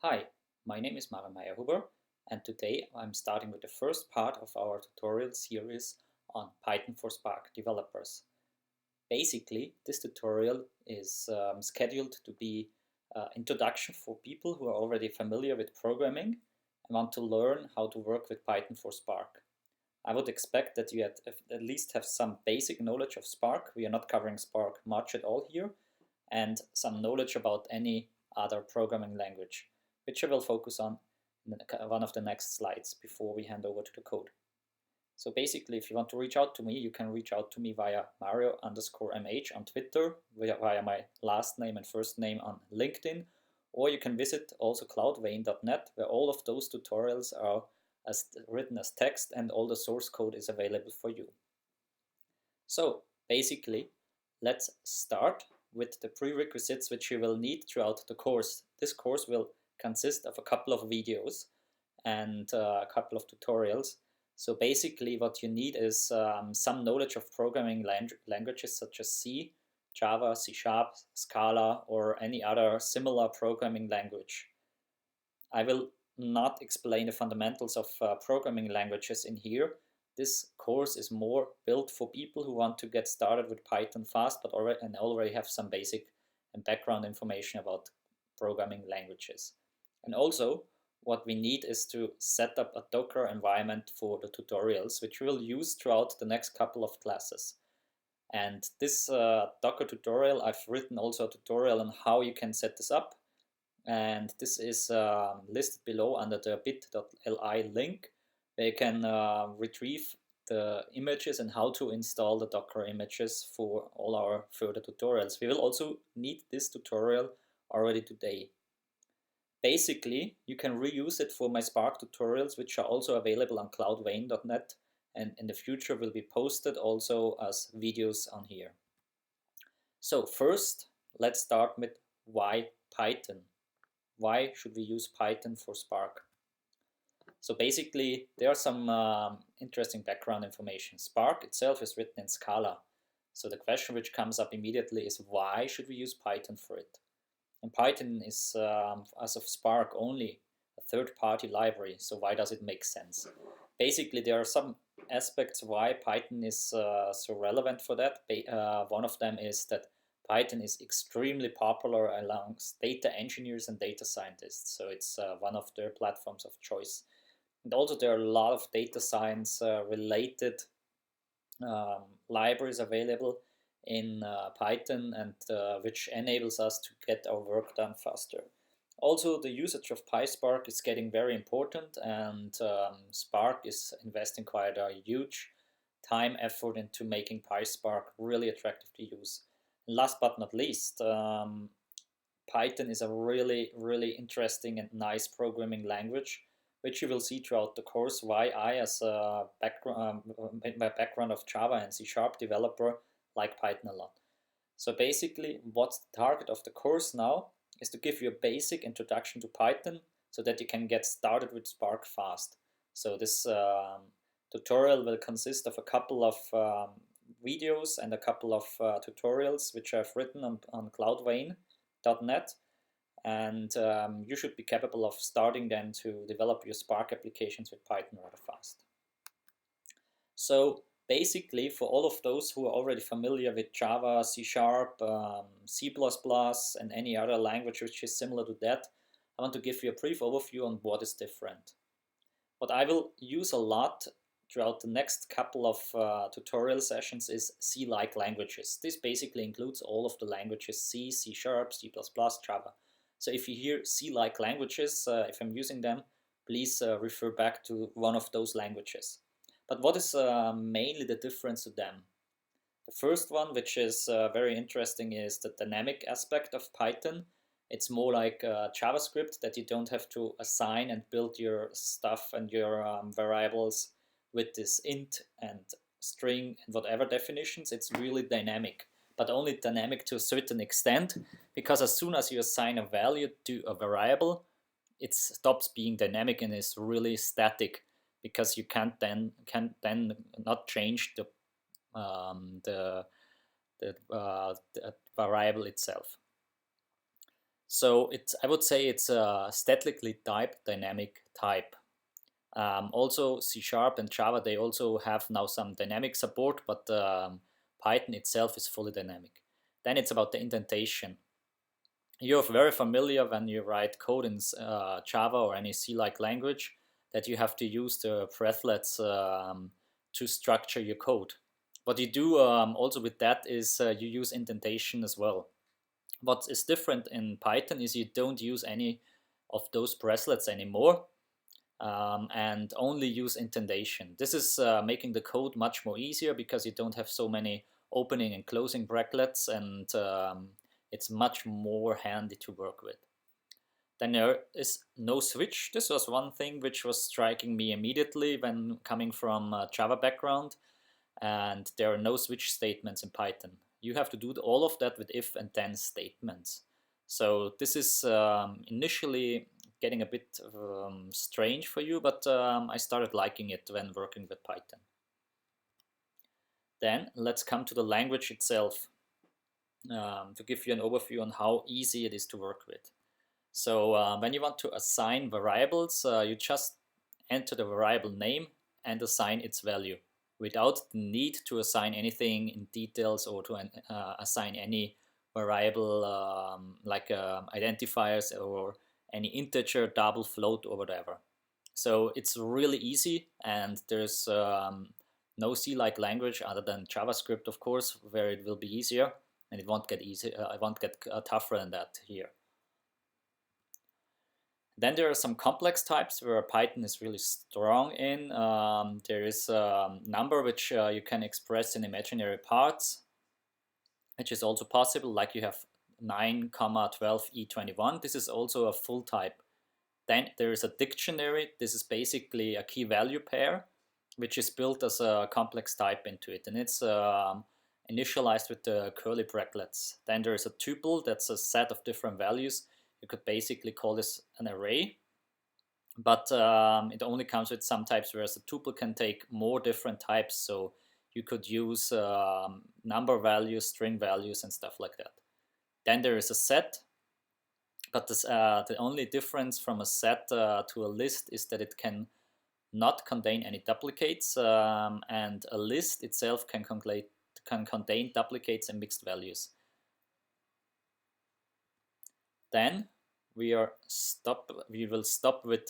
Hi, my name is Meir-Huber, and today I'm starting with the first part of our tutorial series on Python for Spark developers. Basically, this tutorial is scheduled to be an introduction for people who are already familiar with programming and want to learn how to work with Python for Spark. I would expect that you at least have some basic knowledge of Spark. We are not covering Spark much at all here, and some knowledge about any other programming language, which I will focus on in one of the next slides before we hand over to the code. So basically, if you want to reach out to me, you can reach out to me via Mario_MH on Twitter, via my last name and first name on LinkedIn, or you can visit also cloudvein.net, where all of those tutorials are written as text and all the source code is available for you. So basically, let's start with the prerequisites which you will need throughout the course. This course will consist of a couple of videos and a couple of tutorials. So basically what you need is some knowledge of programming languages such as C, Java, C#, Scala, or any other similar programming language. I will not explain the fundamentals of programming languages in here. This course is more built for people who want to get started with Python fast, but already have some basic and background information about programming languages. And also, what we need is to set up a Docker environment for the tutorials, which we'll use throughout the next couple of classes. And this Docker tutorial, I've written also a tutorial on how you can set this up. And this is listed below under the bit.ly link, where you can retrieve the images and how to install the Docker images for all our further tutorials. We will also need this tutorial already today. Basically, you can reuse it for my Spark tutorials, which are also available on cloudvein.net, and in the future will be posted also as videos on here. So first, let's start with why Python. Why should we use Python for Spark? So basically, there are some interesting background information. Spark itself is written in Scala. So the question which comes up immediately is, why should we use Python for it? And Python is, as of Spark, only a third-party library, so why does it make sense? Basically, there are some aspects why Python is so relevant for that. One of them is that Python is extremely popular amongst data engineers and data scientists, so it's one of their platforms of choice. And also there are a lot of data science related libraries available in Python, and which enables us to get our work done faster. Also, the usage of PySpark is getting very important, and Spark is investing quite a huge time effort into making PySpark really attractive to use. And last but not least, Python is a really interesting and nice programming language, which you will see throughout the course why I, as a my background of Java and C# developer, like Python a lot. So basically, what's the target of the course now is to give you a basic introduction to Python so that you can get started with Spark fast. So this tutorial will consist of a couple of videos and a couple of tutorials which I've written on cloudvein.net, and you should be capable of starting then to develop your Spark applications with Python rather fast. So basically, for all of those who are already familiar with Java, C#, C++, and any other language which is similar to that, I want to give you a brief overview on what is different. What I will use a lot throughout the next couple of tutorial sessions is C-like languages. This basically includes all of the languages C, C#, C++, Java. So if you hear C-like languages, if I'm using them, please refer back to one of those languages. But what is mainly the difference to them? The first one, which is very interesting, is the dynamic aspect of Python. It's more like JavaScript, that you don't have to assign and build your stuff and your variables with this int and string and whatever definitions. It's really dynamic, but only dynamic to a certain extent, because as soon as you assign a value to a variable, it stops being dynamic and is really static, because you can then not change the variable itself. So I would say it's a statically typed dynamic type. Also C# and Java, they also have now some dynamic support, but Python itself is fully dynamic. Then it's about the indentation. You're very familiar when you write code in Java or any C-like language that you have to use the bracelets to structure your code. What you do also with that is you use indentation as well. What is different in Python is you don't use any of those bracelets anymore and only use indentation. This is making the code much more easier because you don't have so many opening and closing brackets, and it's much more handy to work with. Then there is no switch. This was one thing which was striking me immediately when coming from a Java background, and there are no switch statements in Python. You have to do all of that with if and then statements. So this is initially getting a bit strange for you, but I started liking it when working with Python. Then let's come to the language itself to give you an overview on how easy it is to work with. So when you want to assign variables, you just enter the variable name and assign its value without the need to assign anything in details or to assign any variable like identifiers or any integer, double, float, or whatever. So it's really easy, and there's no C-like language other than JavaScript, of course, where it will be easier, and it won't get tougher than that here. Then there are some complex types where Python is really strong in. There is a number which you can express in imaginary parts, which is also possible, like you have 9, 12, E21. This is also a full type. Then there is a dictionary. This is basically a key value pair, which is built as a complex type into it, and it's initialized with the curly brackets. Then there is a tuple. That's a set of different values. You could basically call this an array, but it only comes with some types, whereas a tuple can take more different types. So you could use number values, string values, and stuff like that. Then there is a set, but the only difference from a set to a list is that it can not contain any duplicates, and a list itself can contain duplicates and mixed values. Then we will stop with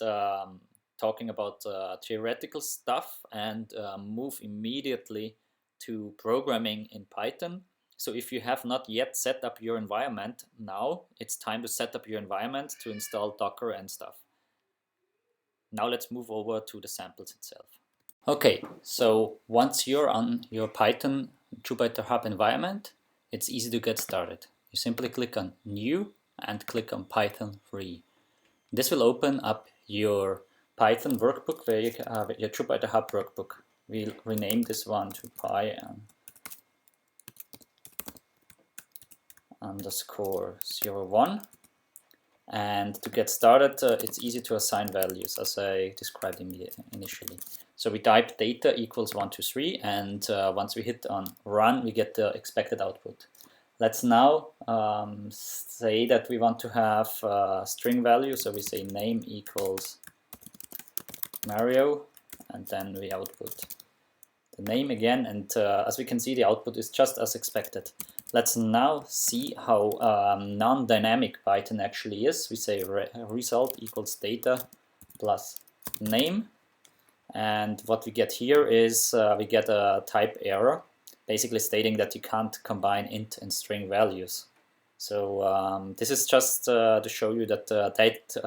talking about theoretical stuff and move immediately to programming in Python. So if you have not yet set up your environment, now it's time to set up your environment to install Docker and stuff. Now let's move over to the samples itself. Okay, so once you're on your Python Jupyter Hub environment, it's easy to get started. You simply click on New and click on Python 3. This will open up your Python workbook, where you have your Jupyter Hub workbook. We'll rename this one to Py_01. And to get started, it's easy to assign values, as I described initially. So we type data equals 1, 2, 3, and once we hit on run, we get the expected output. Let's now say that we want to have a string value, so we say name equals Mario, and then we output the name again, and as we can see, the output is just as expected. Let's now see how non-dynamic Python actually is. We say result equals data plus name, and what we get here is we get a type error, basically stating that you can't combine int and string values. So this is just to show you that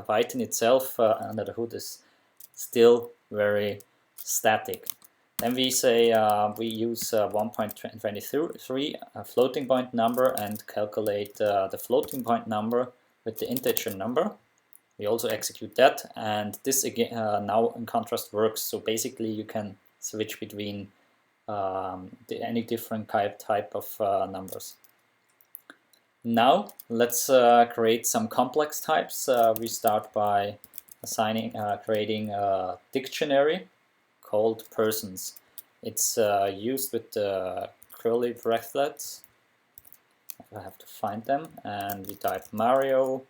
Python itself under the hood is still very static. Then we say we use 1.23, a floating point number, and calculate the floating point number with the integer number. We also execute that, and this again now in contrast works. So basically you can switch between any different type of numbers. Now let's create some complex types. We start by creating a dictionary called persons. It's used with the curly brackets. I have to find them, and we type Mario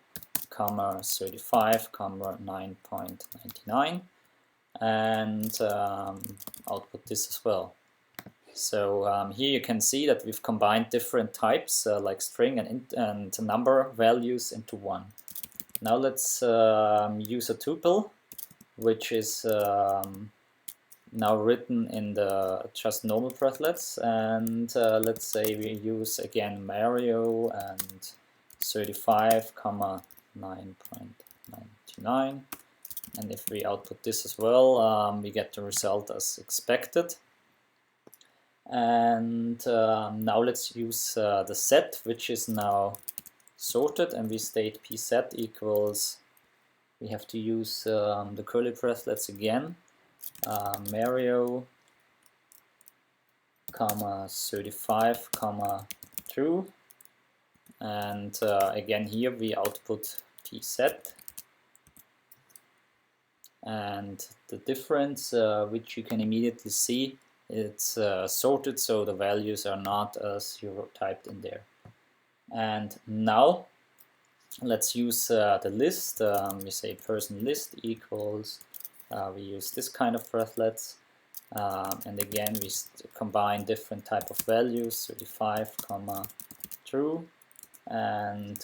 comma 35, comma 9.99, and output this as well. So here you can see that we've combined different types like string and number values into one. Now let's use a tuple, which is now written in the just normal breathlets, and let's say we use again Mario and 35, 9.99, and if we output this as well, we get the result as expected. And now let's use the set, which is now sorted, and we state pset equals, we have to use the curly bracelets again, Mario, comma 35, comma true, and again here we output pset, and the difference which you can immediately see, it's sorted, so the values are not as you typed in there. And now let's use the list. We say person list equals, we use this kind of breathlets, and again we combine different type of values, 35, comma true, and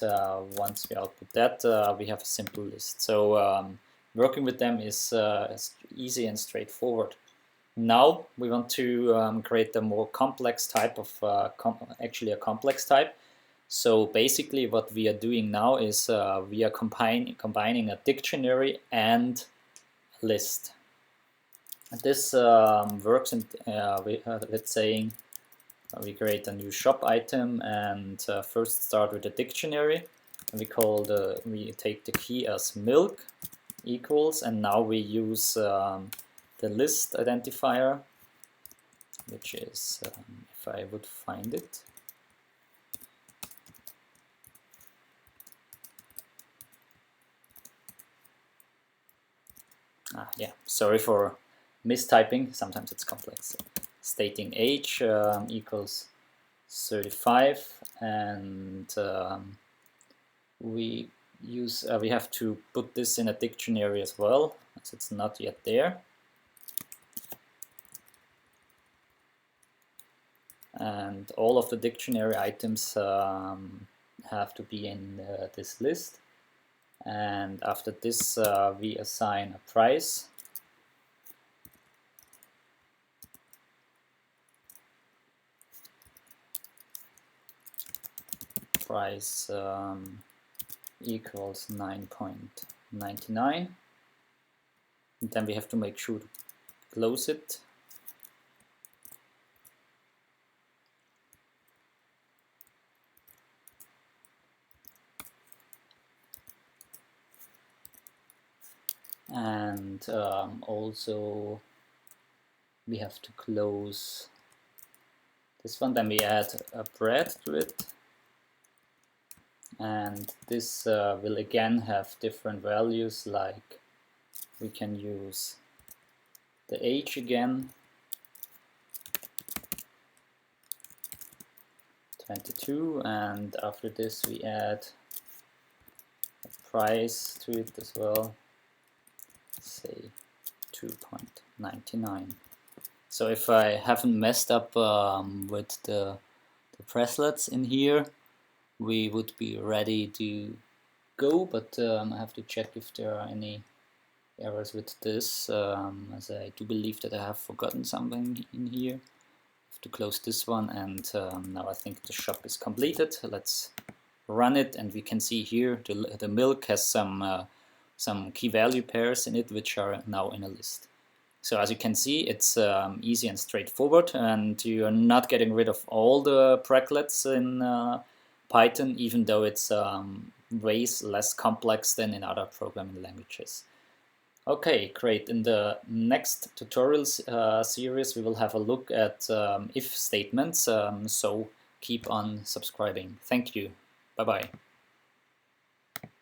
once we output that, we have a simple list. So working with them is easy and straightforward. Now we want to create a more complex type of, actually a complex type. So basically what we are doing now is we are combining a dictionary and a list. This works in, let's say we create a new shop item and first start with a dictionary. And we take the key as milk equals, and now we use the list identifier, which is, if I would find it, yeah, sorry for mistyping, sometimes it's complex. Stating age equals 35, and we have to put this in a dictionary as well, as it's not yet there. And all of the dictionary items have to be in this list. And after this, we assign a price. Price equals 9.99. And then we have to make sure to close it. And also we have to close this one, then we add a bread to it, and this will again have different values, like we can use the age again, 22, and after this we add a price to it as well, say 2.99. So if I haven't messed up with the bracelets in here, we would be ready to go, but I have to check if there are any errors with this, as I do believe that I have forgotten something in here. I have to close this one, and now I think the shop is completed. Let's run it, and we can see here the milk has some key value pairs in it, which are now in a list. So as you can see, it's easy and straightforward, and you are not getting rid of all the bracelets in Python, even though it's ways less complex than in other programming languages. Okay, great. In the next tutorial series, we will have a look at if statements, so keep on subscribing. Thank you. Bye-bye.